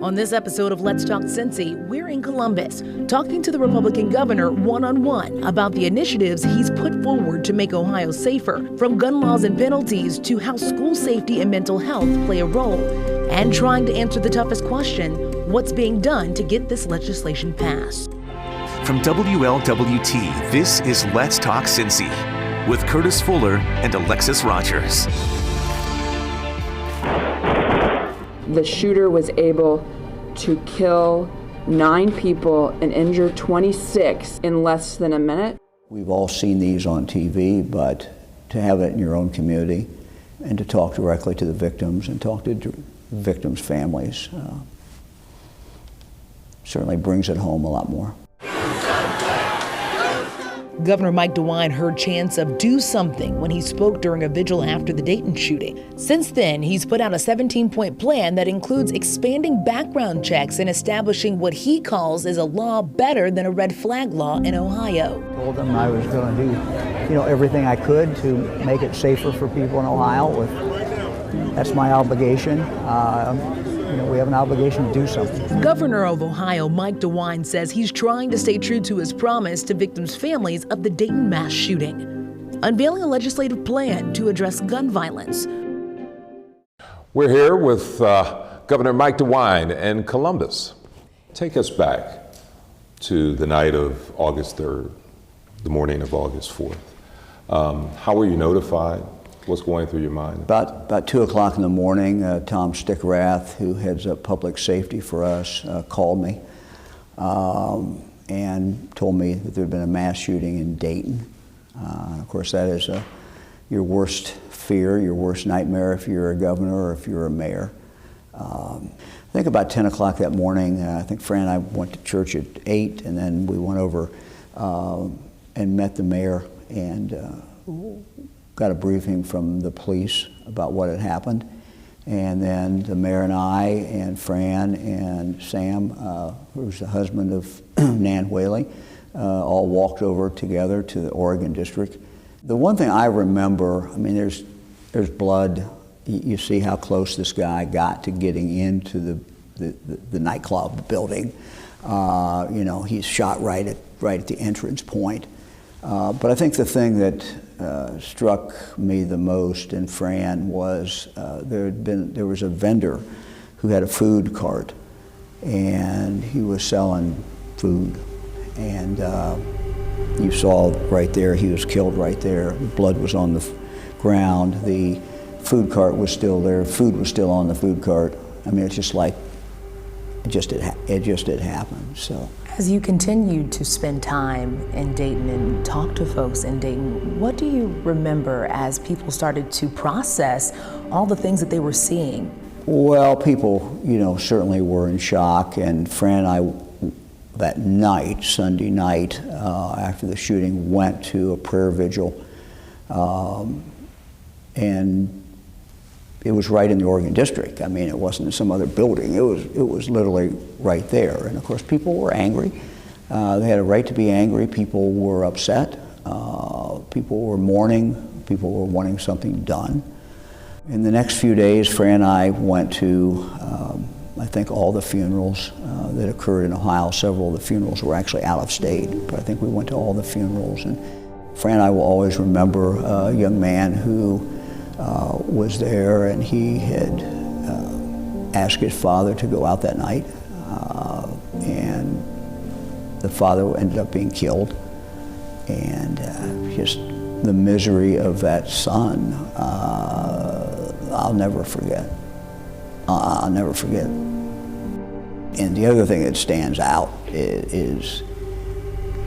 On this episode of Let's Talk Cincy, we're in Columbus, talking to the Republican governor one-on-one about the initiatives he's put forward to make Ohio safer, from gun laws and penalties to how school safety and mental health play a role, and trying to answer the toughest question, what's being done to get this legislation passed. From WLWT, this is Let's Talk Cincy with Curtis Fuller and Alexis Rogers. The shooter was able to kill 9 people and injure 26 in less than a minute. We've all seen these on TV, but to have it in your own community and to talk directly to the victims and talk to victims' families certainly brings it home a lot more. Governor Mike DeWine heard chants of do something when he spoke during a vigil after the Dayton shooting. Since then, he's put out a 17-point plan that includes expanding background checks and establishing what he calls is a law better than a red flag law in Ohio. I told them I was going to do, everything I could to make it safer for people in Ohio. That's my obligation. We have an obligation to do something. Governor of Ohio, Mike DeWine, says he's trying to stay true to his promise to victims' families of the Dayton mass shooting, unveiling a legislative plan to address gun violence. We're here with Governor Mike DeWine in Columbus. Take us back to the night of August 3rd, the morning of August 4th. How were you notified? What's going through your mind? About 2 o'clock in the morning, Tom Stickrath, who heads up public safety for us, called me and told me that there had been a mass shooting in Dayton. Of course, that is your worst fear, your worst nightmare if you're a governor or if you're a mayor. I think about 10 o'clock that morning, I think Fran and I went to church at 8, and then we went over and met the mayor and got a briefing from the police about what had happened. And then the mayor and I and Fran and Sam, who's the husband of Nan Whaley, all walked over together to the Oregon District. The one thing I remember, there's blood. You see how close this guy got to getting into the nightclub building. He's shot right at the entrance point. But I think the thing that struck me the most in Fran was there was a vendor who had a food cart, and he was selling food, and you saw right there he was killed right there. Blood was on the ground. The food cart was still there. Food was still on the food cart. It's just like it just had happened. So. As you continued to spend time in Dayton and talk to folks in Dayton, what do you remember as people started to process all the things that they were seeing? Well, people, certainly were in shock, and Fran and I, that night, Sunday night, after the shooting, went to a prayer vigil, and it was right in the Oregon District. It wasn't in some other building. It was literally right there. And of course, people were angry. They had a right to be angry. People were upset. People were mourning. People were wanting something done. In the next few days, Fran and I went to, I think, all the funerals that occurred in Ohio. Several of the funerals were actually out of state, but I think we went to all the funerals. And Fran and I will always remember a young man who was there, and he had asked his father to go out that night, and the father ended up being killed, and just the misery of that son, I'll never forget. I'll never forget. And the other thing that stands out is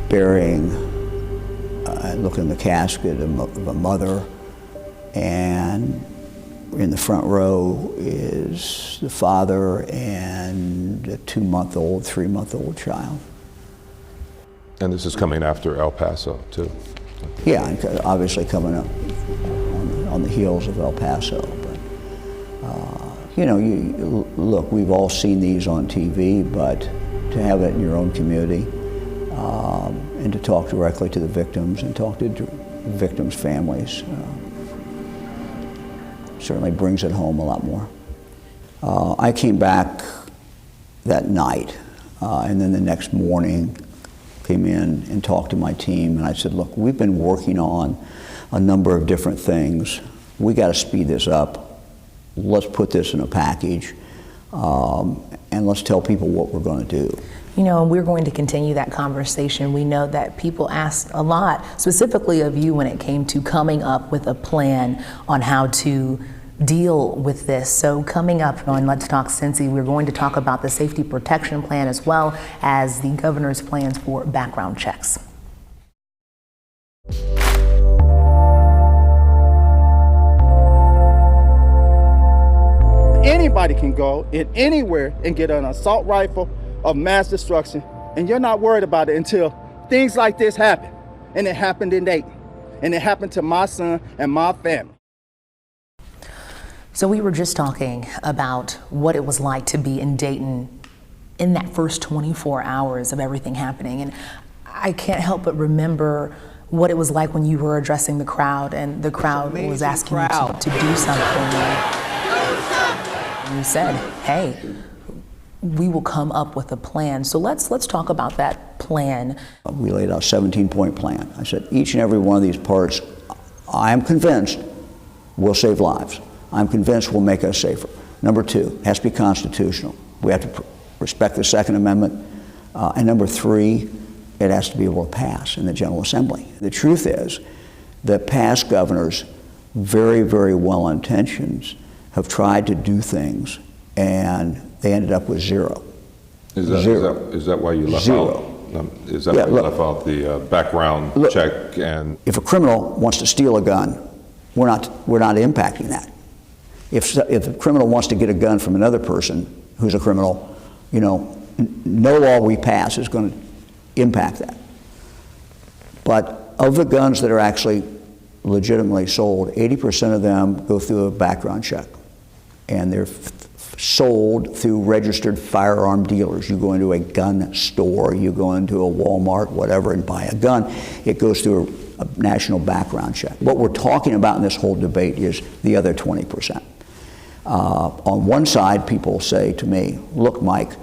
burying, looking in the casket of a mother, and in the front row is the father and a 2-month-old, 3-month-old child. And this is coming after El Paso, too. Yeah, and obviously coming up on the heels of El Paso. But, look, we've all seen these on TV, but to have it in your own community and to talk directly to the victims and talk to victims' families certainly brings it home a lot more. I came back that night. And then the next morning, came in and talked to my team, and I said, look, we've been working on a number of different things. We got to speed this up. Let's put this in a package, and let's tell people what we're going to do. You know, and we're going to continue that conversation. We know that people asked a lot, specifically of you, when it came to coming up with a plan on how to deal with this. So coming up on Let's Talk Cincy, we're going to talk about the safety protection plan as well as the governor's plans for background checks. Anybody can go in anywhere and get an assault rifle of mass destruction, and you're not worried about it until things like this happen. And it happened in Dayton, and it happened to my son and my family. So we were just talking about what it was like to be in Dayton in that first 24 hours of everything happening. And I can't help but remember what it was like when you were addressing the crowd and the crowd was asking you to do something. And you said, hey, we will come up with a plan. So let's talk about that plan. We laid out a 17-point plan. I said, each and every one of these parts, I am convinced will save lives. I'm convinced will make us safer. Number two, it has to be constitutional. We have to respect the Second Amendment. And number three, it has to be able to pass in the General Assembly. The truth is that past governors, very, very well-intentioned, have tried to do things, and they ended up with zero. Is that why you left Zero. out? Is that why you left out the background check? And if a criminal wants to steal a gun, we're not impacting that. If a criminal wants to get a gun from another person who's a criminal, you know, no law we pass is going to impact that. But of the guns that are actually legitimately sold, 80% of them go through a background check, and they're sold through registered firearm dealers. You go into a gun store, you go into a Walmart, whatever, and buy a gun, it goes through a national background check. What we're talking about in this whole debate is the other 20%. On one side, people say to me, look, Mike,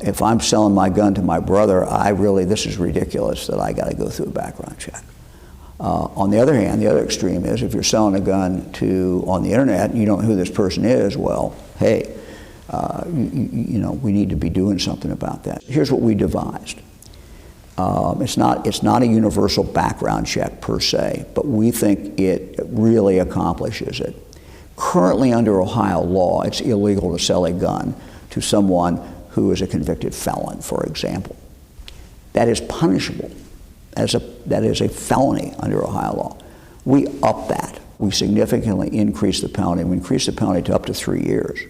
if I'm selling my gun to my brother, this is ridiculous that I got to go through a background check. On the other hand, the other extreme is if you're selling a gun on the internet and you don't know who this person is, well, hey, you know, we need to be doing something about that. Here's what we devised. It's not a universal background check per se, but we think it really accomplishes it. Currently under Ohio law, it's illegal to sell a gun to someone who is a convicted felon, for example. That is punishable. That is a felony under Ohio law. We up that. We significantly increase the penalty. We increase the penalty to up to 3 years.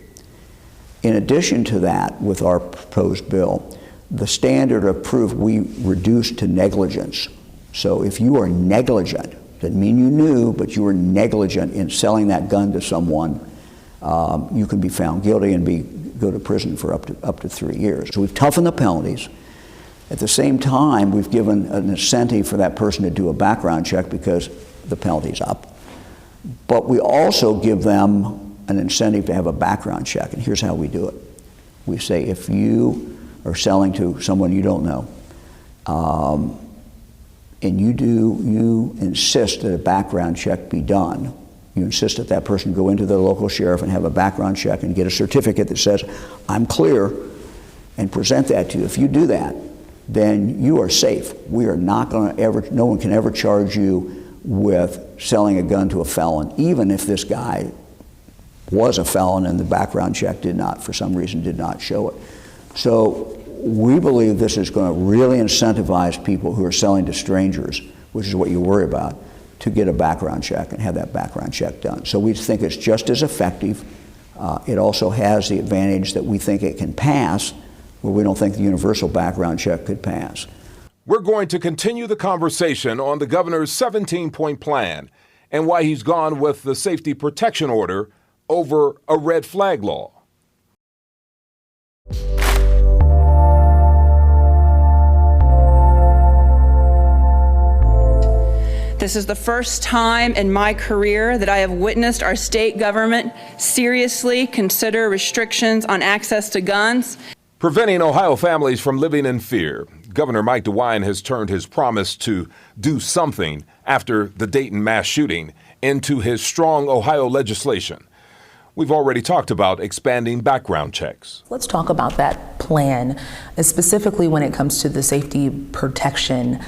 In addition to that, with our proposed bill, the standard of proof we reduce to negligence. So if you are negligent, doesn't mean you knew, but you were negligent in selling that gun to someone, you can be found guilty and go to prison for up to 3 years. So we've toughened the penalties. At the same time, we've given an incentive for that person to do a background check because the penalty's up. But we also give them an incentive to have a background check, and here's how we do it. We say if you are selling to someone you don't know, and you insist that a background check be done, you insist that that person go into the local sheriff and have a background check and get a certificate that says, I'm clear, and present that to you. If you do that, then you are safe. We are not going to no one can ever charge you with selling a gun to a felon, even if this guy was a felon and the background check for some reason did not show it. So we believe this is going to really incentivize people who are selling to strangers, which is what you worry about, to get a background check and have that background check done. So we think it's just as effective. It also has the advantage that we think it can pass, where we don't think the universal background check could pass. we're going to continue the conversation on the governor's 17-point plan and why he's gone with the safety protection order over a red flag law. This is the first time in my career that I have witnessed our state government seriously consider restrictions on access to guns. Preventing Ohio families from living in fear. Governor Mike DeWine has turned his promise to do something after the Dayton mass shooting into his strong Ohio legislation. We've already talked about expanding background checks. Let's talk about that plan, specifically when it comes to the safety protection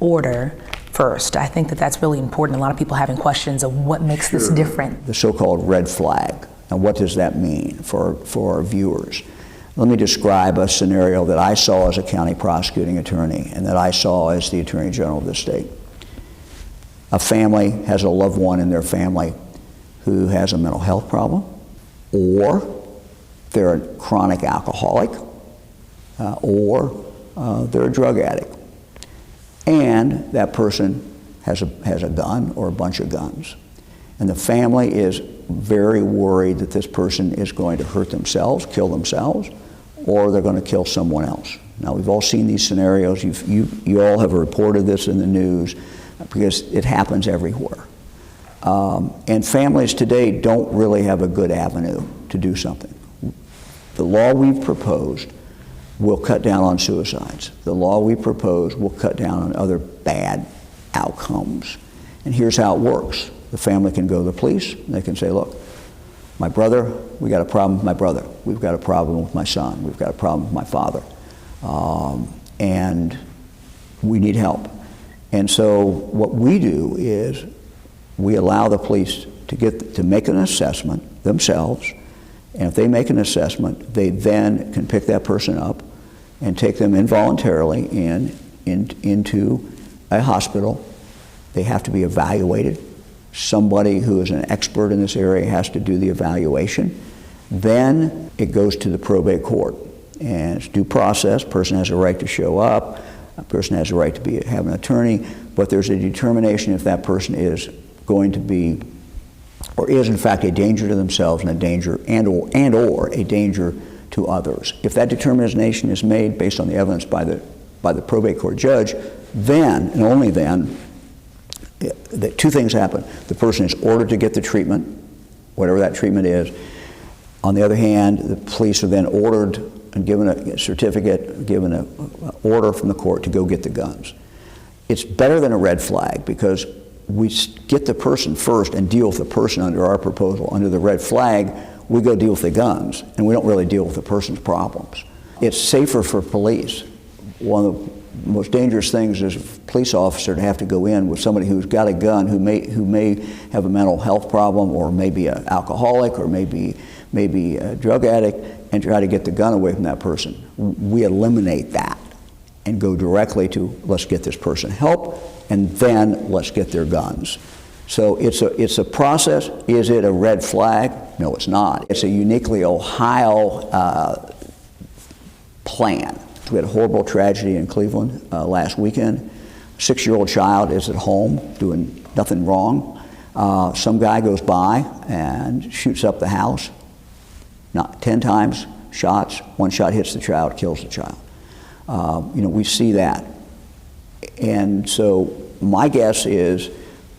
order first. I think that that's really important. A lot of people having questions of what makes this different. The so-called red flag. Now, what does that mean for our viewers? Let me describe a scenario that I saw as a county prosecuting attorney and that I saw as the Attorney General of the state. A family has a loved one in their family who has a mental health problem, or they're a chronic alcoholic, or they're a drug addict. And that person has a gun or a bunch of guns. And the family is very worried that this person is going to hurt themselves, kill themselves, or they're going to kill someone else. Now, we've all seen these scenarios. You all have reported this in the news because it happens everywhere. And families today don't really have a good avenue to do something. The law we've proposed will cut down on suicides. The law we propose will cut down on other bad outcomes. And here's how it works. The family can go to the police, and they can say, look, my brother, we got a problem with my brother. We've got a problem with my son. We've got a problem with my father. And we need help. And so what we do is we allow the police to make an assessment themselves, and if they make an assessment, they then can pick that person up and take them involuntarily into a hospital. They have to be evaluated. Somebody who is an expert in this area has to do the evaluation. Then it goes to the probate court, and it's due process. Person has a right to show up. A person has a right to have an attorney, but there's a determination if that person is going to be, or is in fact a danger to themselves and a danger or a danger to others. If that determination is made based on the evidence by the probate court judge, then and only then, two things happen. The person is ordered to get the treatment, whatever that treatment is. On the other hand, the police are then ordered and given a certificate, given an order from the court to go get the guns. It's better than a red flag because we get the person first and deal with the person under our proposal. Under the red flag, we go deal with the guns, and we don't really deal with the person's problems. It's safer for police. One of the most dangerous things is a police officer to have to go in with somebody who's got a gun, who may have a mental health problem, or maybe an alcoholic, or maybe a drug addict, and try to get the gun away from that person. We eliminate that and go directly to let's get this person help, and then let's get their guns. So it's a process. Is it a red flag? No, it's not. It's a uniquely Ohio plan. We had a horrible tragedy in Cleveland last weekend. A 6-year-old child is at home doing nothing wrong. Some guy goes by and shoots up the house. Not 10 times shots. One shot hits the child, kills the child. We see that. And so my guess is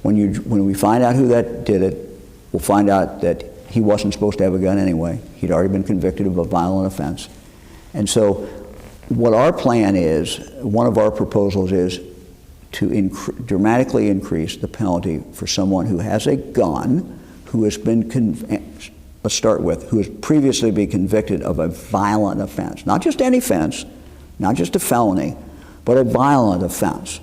when we find out who that did it, we'll find out that he wasn't supposed to have a gun anyway. He'd already been convicted of a violent offense. And so what our plan is, one of our proposals is to dramatically increase the penalty for someone who has a gun, who has been let's start with, who has previously been convicted of a violent offense. Not just any offense, not just a felony, but a violent offense.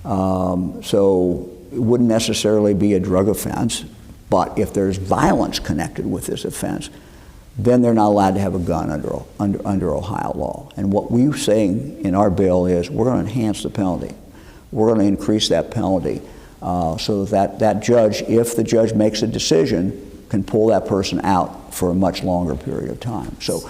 So it wouldn't necessarily be a drug offense, but if there's violence connected with this offense, then they're not allowed to have a gun under Ohio law. And what we're saying in our bill is we're going to enhance the penalty. We're going to increase that penalty so that judge, if the judge makes a decision, can pull that person out for a much longer period of time. So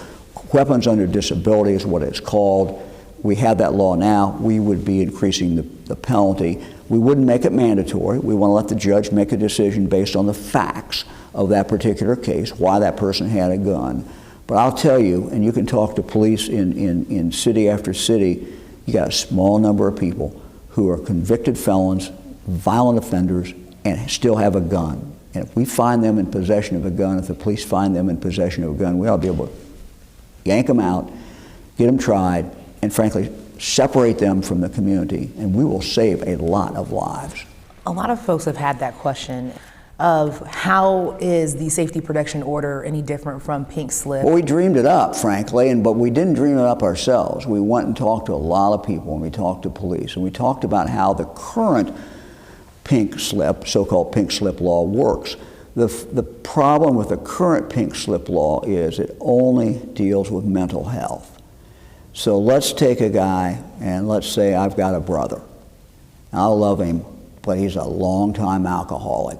weapons under disability is what it's called. We have that law now. We would be increasing the penalty. We wouldn't make it mandatory. We want to let the judge make a decision based on the facts of that particular case, why that person had a gun. But I'll tell you, and you can talk to police in city after city, you got a small number of people who are convicted felons, violent offenders, and still have a gun. And if we find them in possession of a gun, if the police find them in possession of a gun, we ought to be able to yank them out get them tried, and frankly, separate them from the community, and we will save a lot of lives. A lot of folks have had that question of how is the safety protection order any different from pink slip? Well, we dreamed it up, frankly, but we didn't dream it up ourselves. We went and talked to a lot of people, and we talked to police, and we talked about how the current pink slip, so-called pink slip law, works. The problem with the current pink slip law is it only deals with mental health. So let's take a guy, and let's say I've got a brother. I love him, but he's a long-time alcoholic.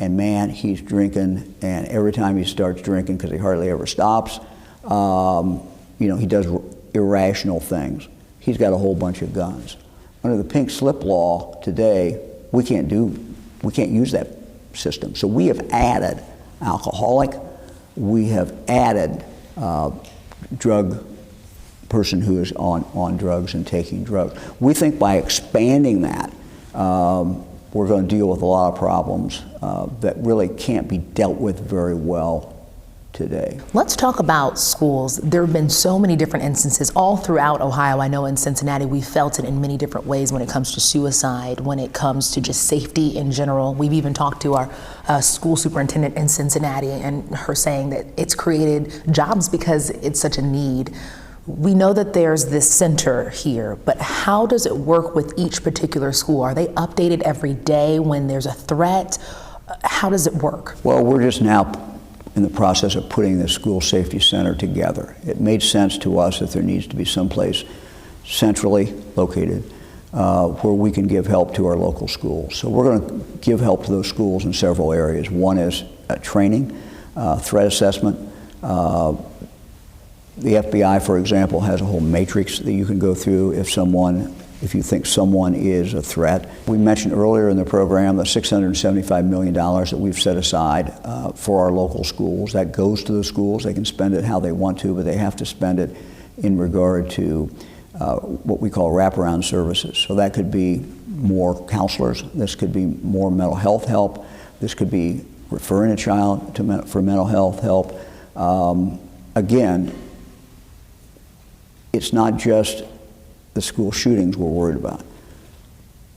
And man, he's drinking, and every time he starts drinking, because he hardly ever stops, he does irrational things. He's got a whole bunch of guns. Under the pink slip law today, we can't use that system. So we have added alcoholic, we have added drug person who is on drugs and taking drugs. We think by expanding that, we're going to deal with a lot of problems that really can't be dealt with very well today. Let's talk about schools. There have been so many different instances all throughout Ohio. I know in Cincinnati we felt it in many different ways when it comes to suicide, when it comes to just safety in general. We've even talked to our school superintendent in Cincinnati, and her saying that it's created jobs because it's such a need. We know that there's this center here, but how does it work with each particular school? Are they updated every day when there's a threat? How does it work? Well, we're just now in the process of putting the school safety center together. It made sense to us that there needs to be someplace centrally located where we can give help to our local schools. So we're going to give help to those schools in several areas. One is training, threat assessment. The FBI, for example, has a whole matrix that you can go through if you think someone is a threat. We mentioned earlier in the program the $675 million that we've set aside for our local schools. That goes to the schools. They can spend it how they want to, but they have to spend it in regard to what we call wraparound services. So that could be more counselors. This could be more mental health help. This could be referring a child for mental health help. Again, it's not just the school shootings we're worried about.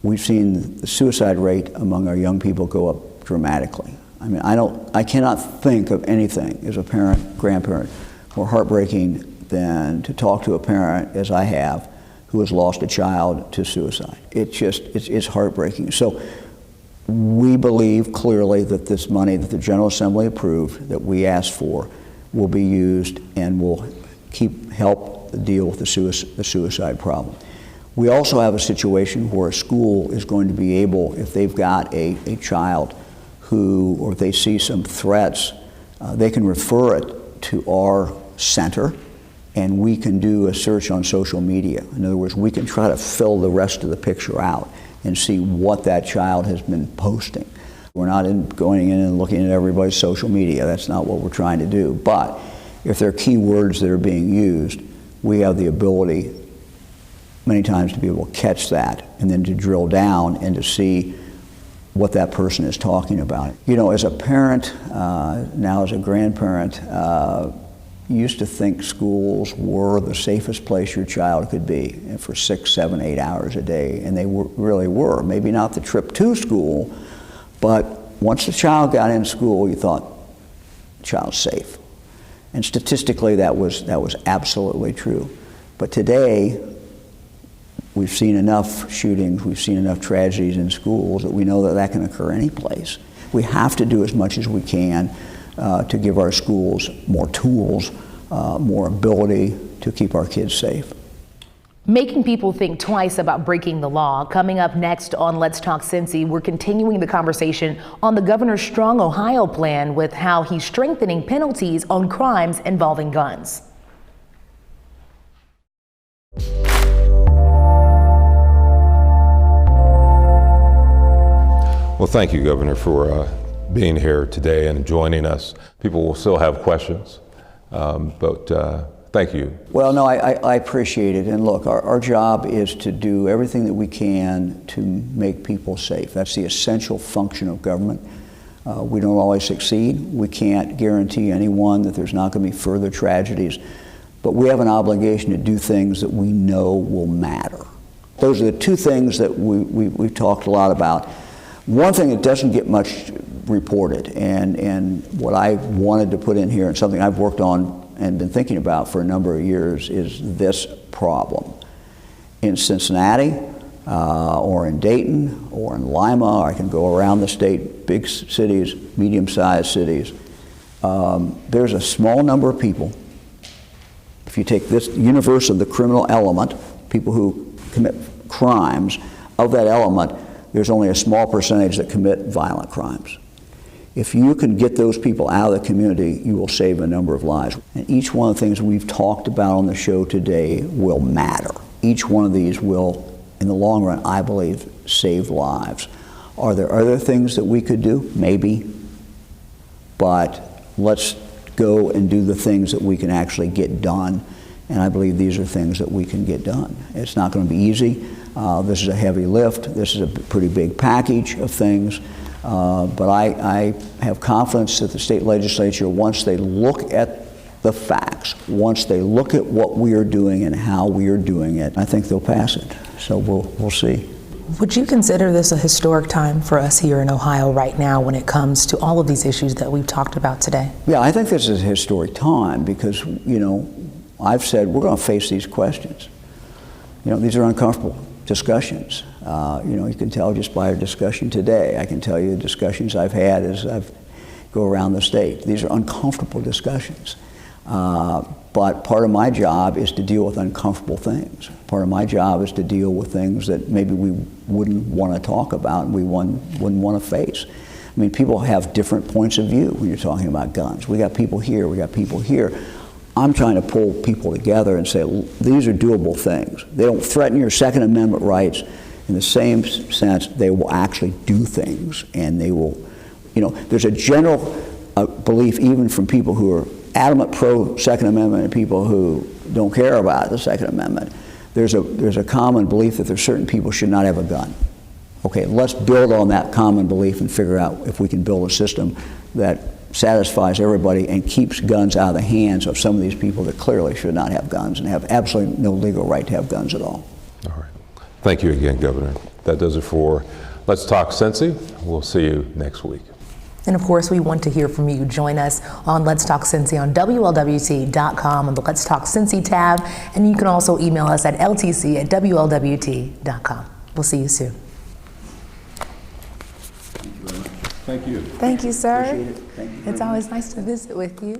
We've seen the suicide rate among our young people go up dramatically. I mean, I cannot think of anything as a parent, grandparent, more heartbreaking than to talk to a parent, as I have, who has lost a child to suicide. It's heartbreaking. So we believe clearly that this money that the General Assembly approved, that we asked for, will be used and will help deal with the suicide problem. We also have a situation where a school is going to be able, if they've got a child or if they see some threats, they can refer it to our center, and we can do a search on social media. In other words, we can try to fill the rest of the picture out and see what that child has been posting. We're not going in and looking at everybody's social media. That's not what we're trying to do. But if there are key words that are being used, we have the ability many times to be able to catch that and then to drill down and to see what that person is talking about. You know, as a parent, now as a grandparent, you used to think schools were the safest place your child could be for 6, 7, 8 hours a day, and they really were. Maybe not the trip to school, but once the child got in school, you thought, the child's safe. And statistically, that was absolutely true. But today, we've seen enough shootings, we've seen enough tragedies in schools that we know that that can occur any place. We have to do as much as we can to give our schools more tools, more ability to keep our kids safe. Making people think twice about breaking the law. Coming up next on Let's Talk Cincy, we're continuing the conversation on the governor's Strong Ohio plan with how he's strengthening penalties on crimes involving guns. Well, thank you, Governor, for being here today and joining us. People will still have questions, but thank you. Well, no, I appreciate it. And look, our job is to do everything that we can to make people safe. That's the essential function of government. We don't always succeed. We can't guarantee anyone that there's not going to be further tragedies. but we have an obligation to do things that we know will matter. Those are the two things that we've talked a lot about. One thing that doesn't get much reported, and what I wanted to put in here, and something I've worked on and been thinking about for a number of years, is this problem. In Cincinnati, or in Dayton, or in Lima, or I can go around the state, big cities, medium-sized cities, there's a small number of people. If you take this universe of the criminal element, people who commit crimes, of that element, there's only a small percentage that commit violent crimes. If you can get those people out of the community, you will save a number of lives. And each one of the things we've talked about on the show today will matter. Each one of these will, in the long run, I believe, save lives. Are there other things that we could do? Maybe. But let's go and do the things that we can actually get done. And I believe these are things that we can get done. It's not going to be easy. This is a heavy lift. This is a pretty big package of things. But I have confidence that the state legislature, once they look at the facts, once they look at what we are doing and how we are doing it, I think they'll pass it. So we'll see. Would you consider this a historic time for us here in Ohio right now when it comes to all of these issues that we've talked about today? Yeah, I think this is a historic time because, you know, I've said we're going to face these questions. You know, these are uncomfortable discussions. You know, you can tell just by our discussion today. I can tell you the discussions I've had as I've go around the state. These are uncomfortable discussions. But part of my job is to deal with uncomfortable things. Part of my job is to deal with things that maybe we wouldn't want to talk about and we wouldn't want to face. I mean, people have different points of view when you're talking about guns. We got people here, we got people here. I'm trying to pull people together and say, these are doable things. They don't threaten your Second Amendment rights. In the same sense, they will actually do things, and they will, you know, there's a general belief even from people who are adamant pro-Second Amendment and people who don't care about the Second Amendment. There's a common belief that there's certain people should not have a gun. Okay, let's build on that common belief and figure out if we can build a system that satisfies everybody and keeps guns out of the hands of some of these people that clearly should not have guns and have absolutely no legal right to have guns at all. All right. Thank you again, Governor. That does it for Let's Talk Cincy. We'll see you next week. And of course, we want to hear from you. Join us on Let's Talk Cincy on WLWT.com on the Let's Talk Cincy tab. And you can also email us at ltc@WLWT.com. We'll see you soon. Thank you. Thank you, sir. Appreciate it. Thank you. It's always nice to visit with you.